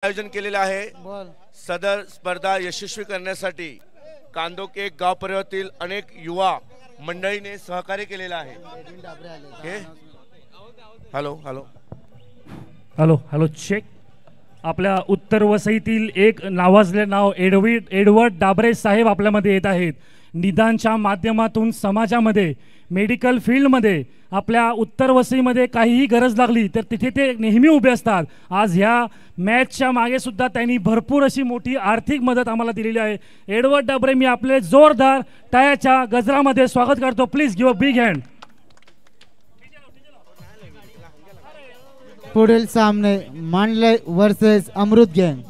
आयोजन केलेले आहे। सदर स्पर्धा यशस्वी करण्यासाठी कांदोके गाव परिवारातील अनेक युवा मंडळीने सहकार्य केलेले आहे। Hello hello hello hello check. आपल्या उत्तर वसईतील एक नावाजले नाव एडवर्ड डाबरे साहेब आपल्यामध्ये येत आहेत। निदानच्या माध्यमातून समाजामध्ये मेडिकल फील्डमध्ये आपल्या उत्तर वसईमध्ये काहीही गरज लागली तर तिथे ते नेहमी उभे असतात। आज ह्या मॅचच्या मागे सुद्धा त्यांनी भरपूर अशी मोठी आर्थिक मदत आम्हाला दिलेली आहे। एडवर्ड डाबरे, मी आपले जोरदार टाळ्याच्या गजरामध्ये स्वागत करतो। Please give a big hand. पुढील सामने मांडले वर्सेस अमृत गँग।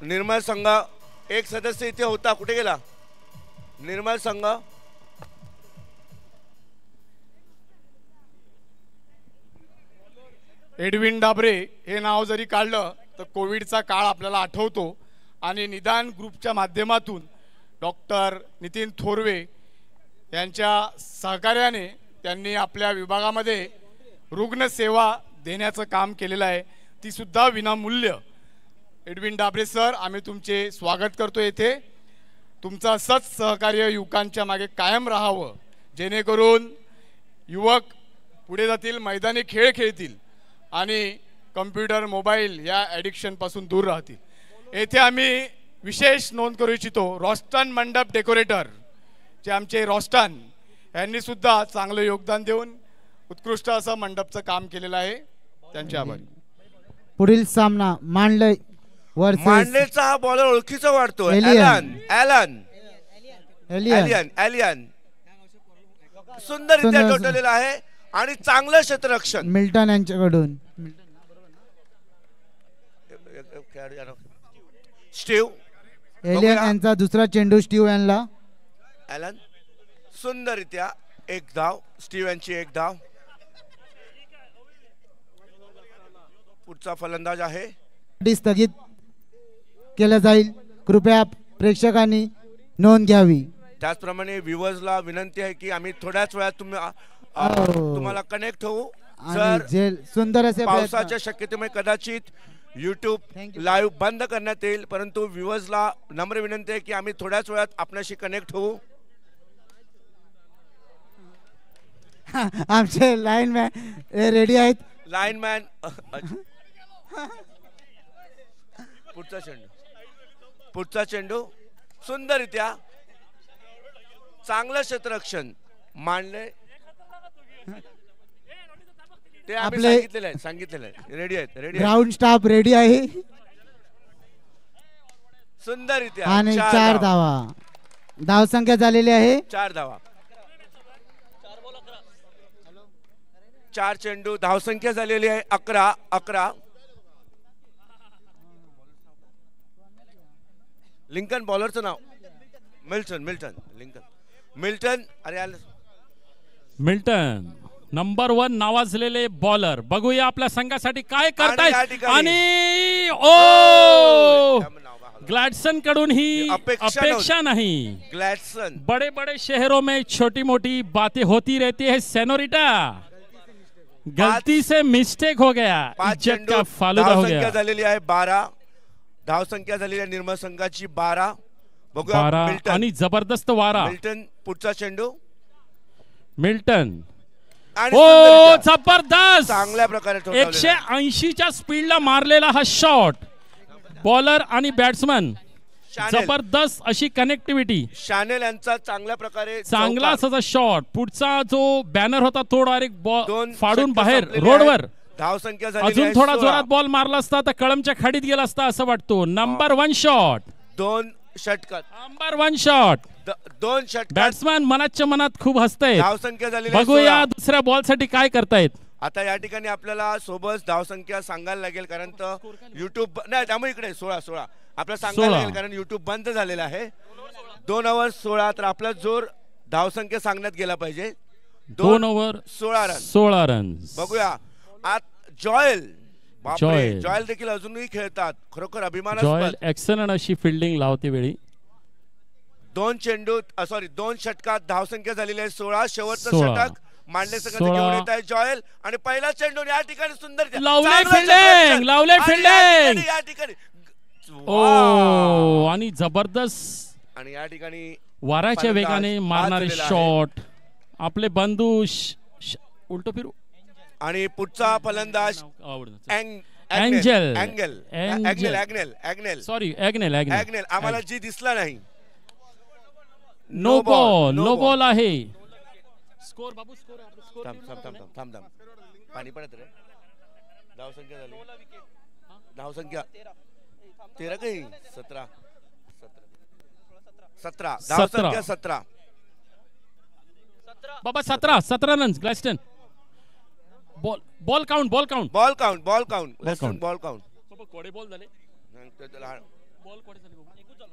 निर्मल संघ एक सदस्य इथे होता, कुठे गेला? निर्मल संघ एडविन डाबरे हे नाव जरी काढलं तर कोविडचा काळ आपल्याला आठवतो आणि निदान ग्रुपच्या माध्यमातून डॉक्टर नितीन थोरवे यांच्या सहकार्याने त्यांनी आपल्या विभागामध्ये रुग्णसेवा देण्याचं काम केलेलं आहे, ती सुद्धा विनामूल्य। एडविन डाबरे सर, आम्ही तुमचे स्वागत करतो येथे। तुमचं असंच सहकार्य युवकांच्या मागे कायम राहावं, जेणेकरून युवक पुढे जातील, मैदानी खेळ खेळतील आणि कम्प्युटर मोबाईल या ॲडिक्शनपासून दूर राहतील। येथे आम्ही विशेष नोंद करू इच्छितो रॉस्टन मंडप डेकोरेटर जे आमचे रॉस्टन यांनी सुद्धा चांगलं योगदान देऊन उत्कृष्ट असं मंडपचं काम केलेलं आहे, त्यांचे आभारी। पुढील सामना मांडले वर्सेस मांडलेचा हा बॉलर ओळखीचा वाटतो, ॲलन ॲलन एलियन। ॲलियन सुंदररित्या टोटलेला आहे आणि चांगलं क्षेत्ररक्षण मिल्टन यांच्याकडून। स्टीव्ह एलियन यांचा दुसरा चेंडू स्टीव्ह यांना। ॲलन सुंदररित्या एक धाव, स्टीव्ह यांची एक धाव। पुढचा फलंदाज आहे, स्थगित केलं जाईल, कृपया प्रेक्षकांनी नोंद घ्यावी। त्याचप्रमाणे व्ह्यूअर्सला विनंती आहे की आम्ही थोड्याच वेळात तुम्हाला कनेक्ट होऊ। जर सुंदर असे पावसाच्या शक्यतेमुळे कदाचित YouTube लाईव्ह बंद करण्यात येईल, परंतु व्ह्यूअर्सला नम्र विनंती आहे की आम्ही थोड्याच वेळात आपल्याशी कनेक्ट होऊ। आमचे लाईनमॅन रेडी आहेत। लाईनमॅन पुढचा चेंडू सुंदररित्या चांगलं क्षेत्ररक्षण मांडले, ते आम्ही सांगितलेलं आहे। रेडी आहेत ग्राउंड स्टाफ रेडी आहे सुंदररित्या। आणि 4 धावा, धाव संख्या झालेली आहे 4 धावा, 4 चेंडू, धाव संख्या झालेली आहे 11। लिंकन बॉलरचं नाव मिल्टन अरे मिल्टन नंबर 1 नावाजलेले बॉलर। बघूया आपल्या संघासाठी काय करतायत आणि ओ ग्लॅडसन कडून ही अपेक्षा नहीं। ग्लॅडसन, बड़े बड़े शहरों में छोटी मोटी बातें होती रहती है सेनोरिटा, गलती से मिस्टेक हो गया, इज्जत का फालूदा हो गया। झालेली आहे 12, धाव संख्या झालेली आहे निर्मल संघाची 12। बघूया 12 आणि जबरदस्त वारा। मिल्टन पुढचा चेंडू, मिल्टन आणि ओ जबरदस्त चांगल्या प्रकारे 180च्या स्पीडला मारलेला हा शॉट। बॉलर आणि बॅट्समन जबरदस्त अशी कनेक्टिव्हिटी। शानेल यांचा चांगल्या प्रकारे चांगला असा शॉट। पुढचा जो बॅनर होता तो डायरेक्ट बॉल फाडून बाहेर संपलेले रोडवर। धाव संख्या झालेली अजून आहे थोडा 16। जोरात बॉल मारला असता तर कळमच्या खाडीत गेला असता असं वाटतो। नंबर 1 शॉट, 2 षटकार, नंबर 1 शॉट। 2 षटकार। बॅट्समॅन मनाच्या मनात खूप हसतायत। धाव संख्या झालेली आहे बघूया 16। दुसऱ्या बॉल साठी काय करतायत। आता या ठिकाणी आपल्याला सोबत धाव संख्या सांगायला लागेल, कारण युट्यूब नाही, त्यामुळे इकडे 16 आपल्याला सांगायला लागेल कारण युट्यूब बंद झालेलं आहे। 2 ओव्हर 16, तर आपला जोर धाव संख्या सांगण्यात गेला पाहिजे। 2 ओव्हर 16 रन। बघूया आत जॉयल देखील अजूनही खेळतात, खरोखर अभिमानास्पद। एक्सलंट अशी फिल्डिंग लावते वेळी। 2 चेंडू सॉरी 2 षटकात धावसंख्या झालेली आहे 16. शेवटचं षटक मांडले संघाचे 16. घेऊन येत आहे जॉयल आणि पहिला चेंडू या ठिकाणी सुंदर लावले चांगलं फिल्डिंग, चेंडू. लावले आणि फिल्डिंग. या ठिकाणी ओ आणि जबरदस्त आणि या ठिकाणी वाऱ्याच्या फलंदाज वेगाने बाद मारणारे झालेला आहे. शॉट आपले बंधू उलटो फिरू आणि पुढचा फलंदाज एंजल. ॲग्नेल सॉरी ॲग्नेल आम्हाला जी दिसला नाही. नो बॉल आहे. स्कोर बाबू थांब पाणी पडत रे. धावसंख्या झाली धावसंख्या 13 काही 17 धावसंख्या 17 बाबा 17 रन्स ग्लॅस्टन. Ball count ball count count. कोडे बॉल झाले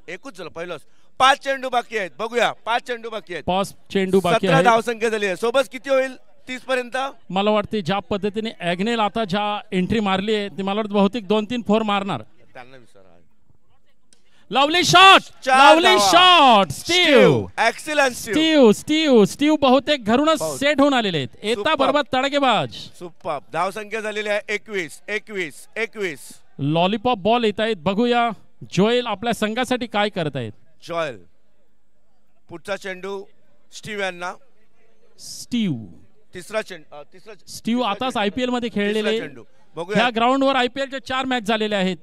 एकूच झालं पहिलंच. 5 चेंडू बाकी आहेत बघूया. 5 चेंडू बाकी आहेत. 5 चेंडू बाकी 17 आहेत. धावसंख्या झाली आहे. सोबत किती होईल 30 पर्यंत. मला वाटते ज्या पद्धतीने ॲग्नेल आता ज्या एंट्री मारली आहे ती मला वाटतं बहुतेक 2-3 फोर मारणार. त्यांना विचारा. लवली शॉट स्टीव बहुतेक घरूनच सेट होऊन आलेले आहेत. येता बरोबर तडकेबाज. सुपर धावसंख्या झालेली आहे 21. लॉलीपॉप बॉल येत आहेत. बघूया जोएल आपल्या संघासाठी काय करत आहेत. जॉयल पुढचा चेंडू स्टीव यांना. तिसरा स्टीव आताच आयपीएल मध्ये खेळलेले. चेंडू बघूया. ह्या ग्राउंडवर आयपीएलच्या 4 मॅच झालेल्या आहेत.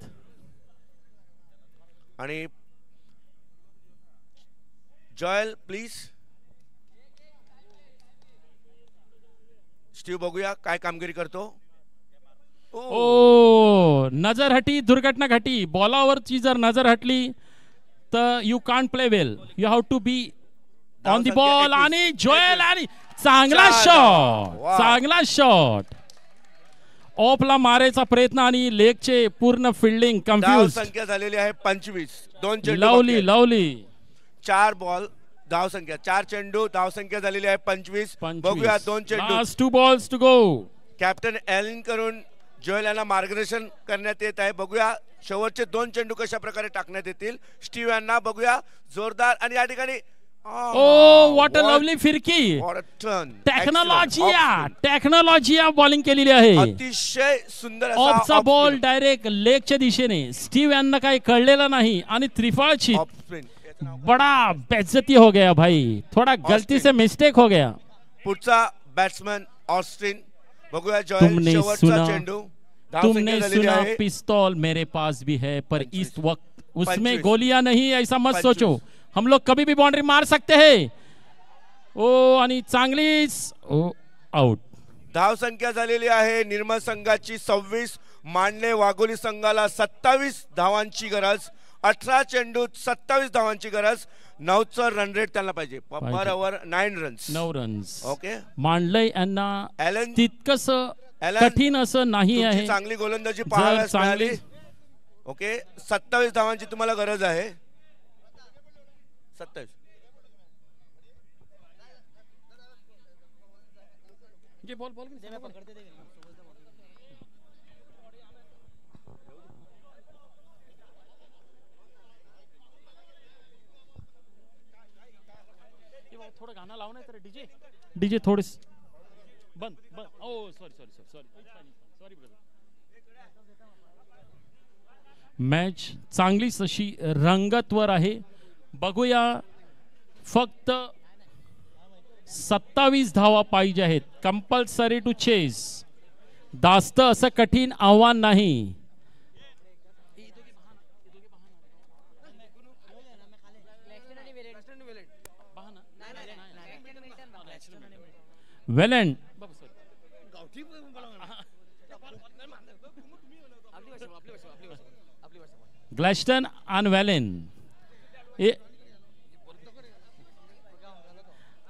आणि जॉयल प्लीज. स्टीव बघूया काय कामगिरी करतो. ओ नजर हटी दुर्घटना घटी. बॉलावरची जर नजर हटली तर you can't play well. You have to be on the ball. आणि जोएल आणि चांगला शॉट ऑफला मारायचा प्रयत्न आणि लेगचे पूर्ण फिल्डिंग कन्फ्यूज. संख्या झालेली आहे 25. 2 चेंडू लवली 4 बॉल धावसंख्या 4 चेंडू धावसंख्या झालेली आहे 25. बघूया 2 चेंडू. Last 2 balls to go. Captain Allen करून जोएल यांना मार्गदर्शन करण्यात येत आहे. बघूया शेवटचे 2 चेंडू कशा प्रकारे टाकण्यात येतील. स्टीव यांना बघूया जोरदार. आणि या ठिकाणी व्हॉट अ लवली फिरकी. टेक्नॉलॉजिया बॉलिंग केलेली आहे. अतिशय सुंदर ऑफचा बॉल डायरेक्ट लेगच्या दिशेने. स्टीव यांना काही कळलेलं नाही आणि त्रिफळची बड़ा बेइज्जती हो गया भाई. थोड़ा गलती से मिस्टेक हो गया. पुढचा बॅट्समन ऑस्टिन. बघूया जोएल शेवटचा चेंडू. तुमने सुना पिस्तौल मेरे पास भी है पर इस वक्त उसमें गोलियां नहीं. ऐसा मत सोचो. हम लोग कभी भी बाउंड्री मार सकते हैं. ओ आणि चांगलीच आउट. धावसंख्या झालेली आहे निर्मल संघाची 26. मांडले वाघोली संघाला 27 धावांची गरज. 18 चेंडूत 27 धावांची गरज. 9चं रन रेट त्यांना पाहिजे. पर ओव्हर 9 रन्स. ओके मांडले यांना ॲलन तितकंस कठीण असं नाही आहे. चांगली गोलंदाजी पाहायला मिळाली. ओके 27 धावांची तुम्हाला गरज आहे. 27 थोडं गाणं लावून तर डीजे थोडे बंद. ओ सॉरी ब्रदर. मॅच चांगलीच अशी रंगतवर आहे. बघूया फक्त 27 धावा पाहिजे आहेत. Compulsory to chase. जास्त असं कठीण आव्हान नाही. वेलंड ग्लॅस्टन आणि वेलेन.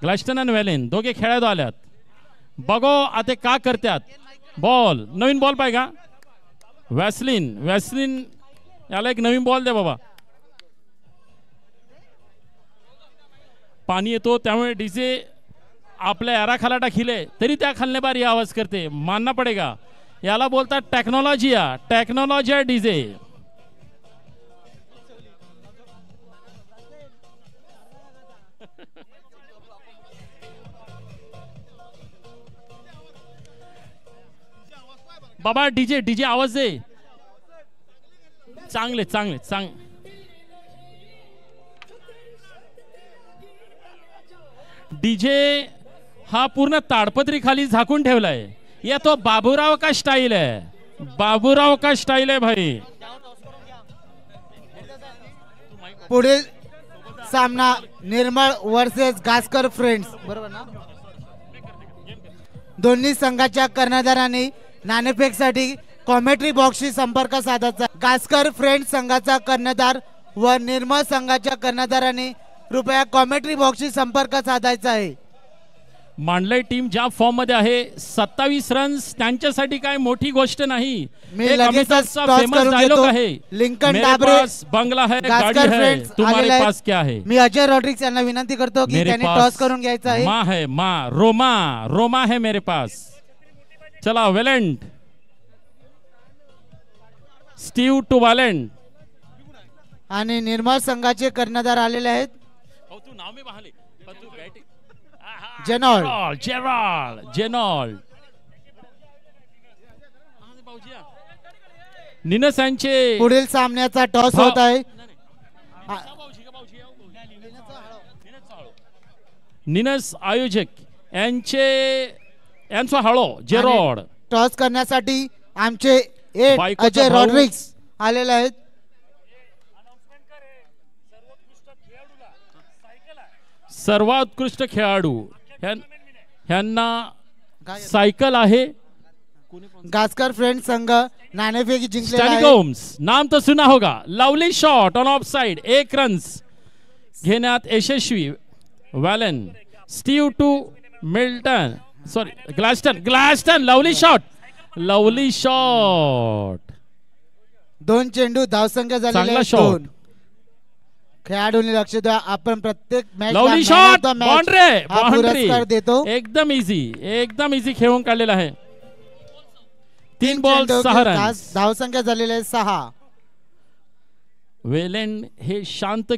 ग्लॅस्टन आणि वेलेन दोघे खेळायला आल्यात. बघो आता का करतात. बॉल नवीन बॉल पाहिजे का. वॅसलिन याला एक नवीन बॉल दे बाबा. पाणी येतो त्यामुळे डीजे आपल्या यारा खाला खिले तरी त्या खालने बारी आवाज करते. मानना पडेगा. याला बोलतात टेक्नॉलॉजिया डीजे. बाबा डीजे डीजे आवाज दे. चांगले चांगले चांग डीजे हा पूर्ण ताडपत्री खाली झाकून ठेवलाय. या तो बाबूराव का स्टाईल आहे. बाबूराव का स्टाईल आहे भाई. पुढील सामना निर्मळ वर्सेस गास्कर फ्रेंड्स, बरोबर ना? दोन्ही संघाच्या कर्णधारांनी नाणेफेकसाठी कॉमेंट्री बॉक्सशी संपर्क साधायचा. गास्कर फ्रेंड्स संघाचा कर्णधार व निर्मळ संघाच्या कर्णधारांनी कृपया कॉमेंट्री बॉक्सशी संपर्क साधायचा आहे. मांडलय टीम ज्या फॉर्म मध्ये आहे. 27 रन्स त्यांच्यासाठी काय मोठी गोष्ट नाही. मी एक लगेचच अमिताभचा टॉस फेमस करून डायलॉग घेतो. आहे, लिंकन मेरे डाबरे, पास बंगला है, गाड़ी गास्कर है, फ्रेंड्स तुम्हारे आलेले आहेत. पास क्या है. मी अजय रॉड्रिक्स यांना विनंती करतो की मेरे त्यांनी पास टॉस करून घ्यायचा आहे. माँ है, माँ रोमा रोमा है मेरे पास. चला वेलेंट स्टीव टू वॅलेंट. आणि निर्मळ संघाचे कर्णधार आलेले आहेत. तू नाव मी पाहिले पण तू बॅटिंग. जेनॉल्ड. जेनॉल्ड निनस यांचे पुढील सामन्याचा टॉस होत आहे. निनस आयोजक यांचा हळो जेरॉड. टॉस करण्यासाठी आमचे एट बायकोचा अजय भाऊ. रॉड्रिक्स आलेले आहेत. सर्वात उत्कृष्ट खेळाडू ह्यांना सायकल आहे. गास्कर फ्रेंड्स संघ नाणेफेक जिंकलेला आहे. स्टॅनिगोम्स नाम तो सुना होगा. Lovely shot on off side. 1 runs घेण्यात यशस्वी. वॅलन स्टीव टू मिल्टन सॉरी ग्लास्टन लवली शॉट. 2 चेंडू धावसंख्या झालेली चांगला आहे शॉट. 2. खेळाडूंनी लक्ष द्या. आपण प्रत्येक मॅच लवली शॉट बाउंड्री पुरस्कार देतो. एकदम इझी खेळून काढलेला आहे. 3 बॉल 6 रन. धावसंख्या झालेली आहे 6. वेलेंड हे शांत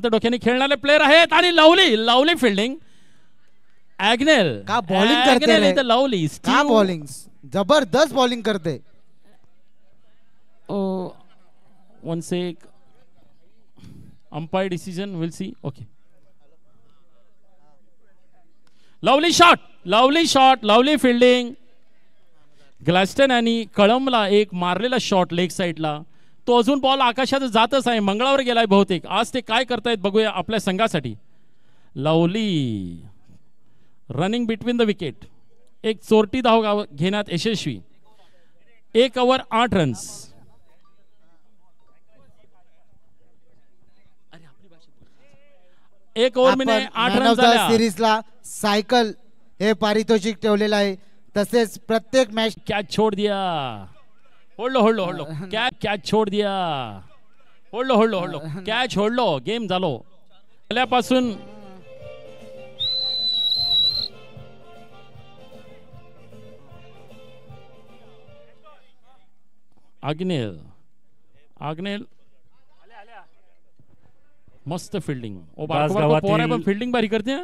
डोक्याने खेळणारे प्लेयर आहेत. आणि लवली फिल्डिंग. ॲग्नेल का बॉलिंग करते रे? लवली का बॉलिंग जबरदस्त बॉलिंग करते. One sec umpire decision will see. Okay lovely shot lovely fielding. ग्लास्टन आणि कळमला एक मारलेला शॉट लेग साइडला. तो अजून बॉल आकाशात जातच आहे. मंगळावर गेलाय बहुतेक. आज ते काय करतायत बघूया आपल्या संघासाठी. Lovely running between the wicket. एक चोरटी धाव घेण्यात यशस्वी. 1 ओव्हर 8 रन्स. एक ओव्हर मध्ये 8 रन झाल्या. सिरीजला सायकल हे पारितोषिक ठेवलेलं आहे. तसेच प्रत्येक मॅच कॅच छोड दिया. होल्डो कॅच छोड दिया. होल्डो कॅच होल्डो. गेम झालो आल्यापासून. आग्नेल मस्त फिल्डिंग. पण फिल्डिंग भारी करते.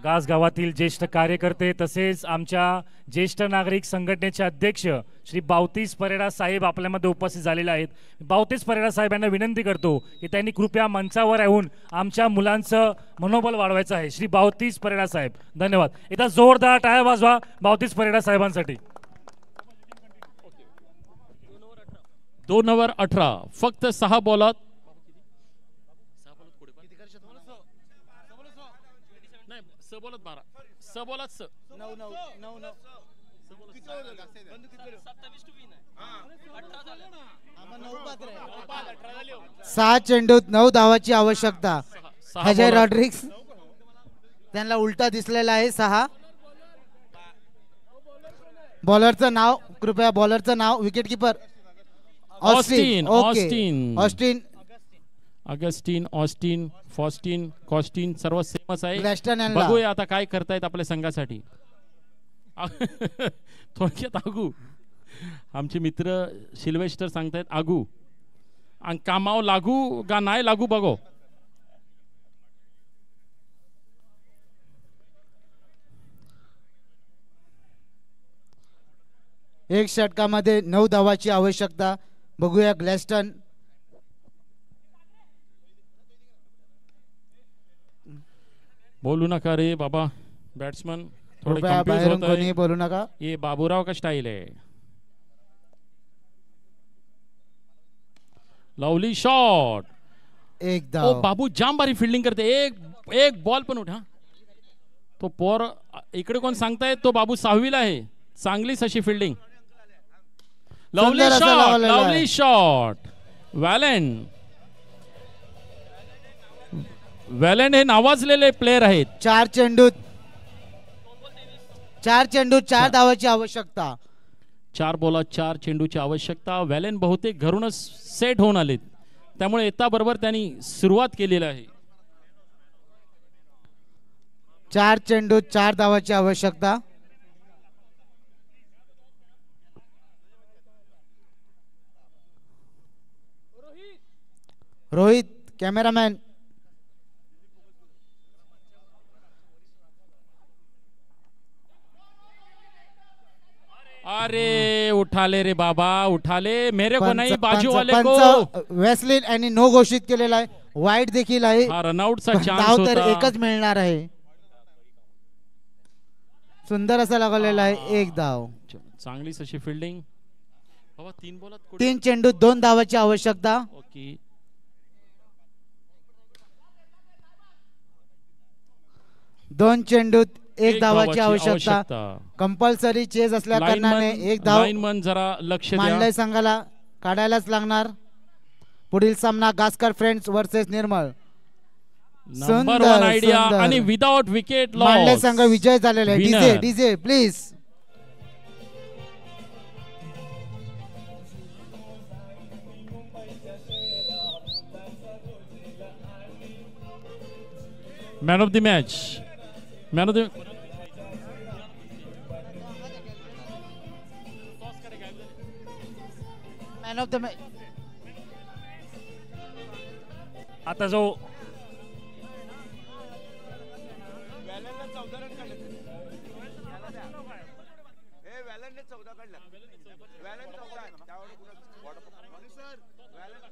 गास गावातील ज्येष्ठ कार्यकर्ते तसेच आमच्या ज्येष्ठ नागरिक संघटनेचे अध्यक्ष श्री बावतीस परेडा साहेब आपल्यामध्ये उपस्थित झालेले आहेत. बावतीस परेडा साहेब यांना विनंती करतो की त्यांनी कृपया मंचावर येऊन आमच्या मुलांचं मनोबल वाढवायचं आहे. श्री बावतीस परेडा साहेब धन्यवाद. इथं जोरदार टाळ्या वाजवा बावतीस परेडा साहेबांसाठी. 2 ओव्हर 18 फक्त 6 बॉलात. सहा चेंडूत 9 धावाची आवश्यकता. अजय रॉड्रिक्स त्यांना उलटा दिसलेला आहे. 6 बॉलरचं नाव कृपया. बॉलरचं नाव विकेट किपर ऑस्टिन. ऑस्टिन कॉस्टिन सर्व सेमच आहे. ग्लॅस्टन यांना बघूया आता काय करतायत आपल्या संघासाठी. थोडक्यात आगू आमचे मित्र सिल्वेस्टर सांगतायत आगू आणि कामाव लागू का नाही लागू बघो. एक षटकामध्ये 9 धावाची आवश्यकता. बघूया ग्लॅस्टन बोलू नका रे बाबा, बॅट्समन थोडे कृपया कंफ्यूज बाहेरून होत कोणी आहे. बोलू नका. ये बाबूराव का स्टाइल है. Lovely shot. एक ओ धाव. बाबू जाम बारी फिल्डिंग करते. एक एक बॉल पण उठा. तो पोर इकडे कोण सांगताय, तो बाबू 6वीला आहे. चांगलीच अशी फिल्डिंग. लवली सुंदर असा शॉट, लावलेला आहे. Lovely shot. वॅलेंट हे नावाजलेले प्लेयर आहेत. 4 चेंडू 4 धावाची आवश्यकता. 4 बॉलात 4 चेंडूची आवश्यकता. वॅलेन बहुतेक घरूनच सेट होऊन आलेत, त्यामुळे येता बरोबर त्यांनी सुरुवात केलेली आहे. 4 चेंडू 4 धावाची आवश्यकता. रोहित कॅमेरामॅन. अरे उठाले रे बाबा, उठाले. मेरे को नहीं, बाजू वाले को. वेस्लिन यांनी नो घोषित केलेला आहे. वाईट देखील आहे. हा रनआउटचा धाव चान्स तर होता. एकच मिळणार आहे. सुंदर असा लागलेला आहे. एक धाव. चांगलीच अशी फिल्डिंग. बाबा 3 बॉलात 3 चेंडू 2 धावाची आवश्यकता. ओके. 2 चेंडूत 1 धावाची धावाची आवश्यकता. कंपल्सरी चेज असल्या कारणाने एक धाव लाईनमन जरा लक्ष द्या. मांडलय संघाला काढायलाच लागणार. पुढील सामना गास्कर फ्रेंड्स वर्सेस निर्मळ. नंबर सुंदर, 1 आयडिया सुंदर. आणि विदाउट विकेट मांडले लॉस. संघ विजय झालेला आहे. Winner. DJ DJ please. Man of the match. Man of the man of the match. आता जो व्हॅलनला 14 रन काढले. व्हॅलनने 14 काढला. व्हॅलन 14 आहे. त्यावर सर व्हॅलन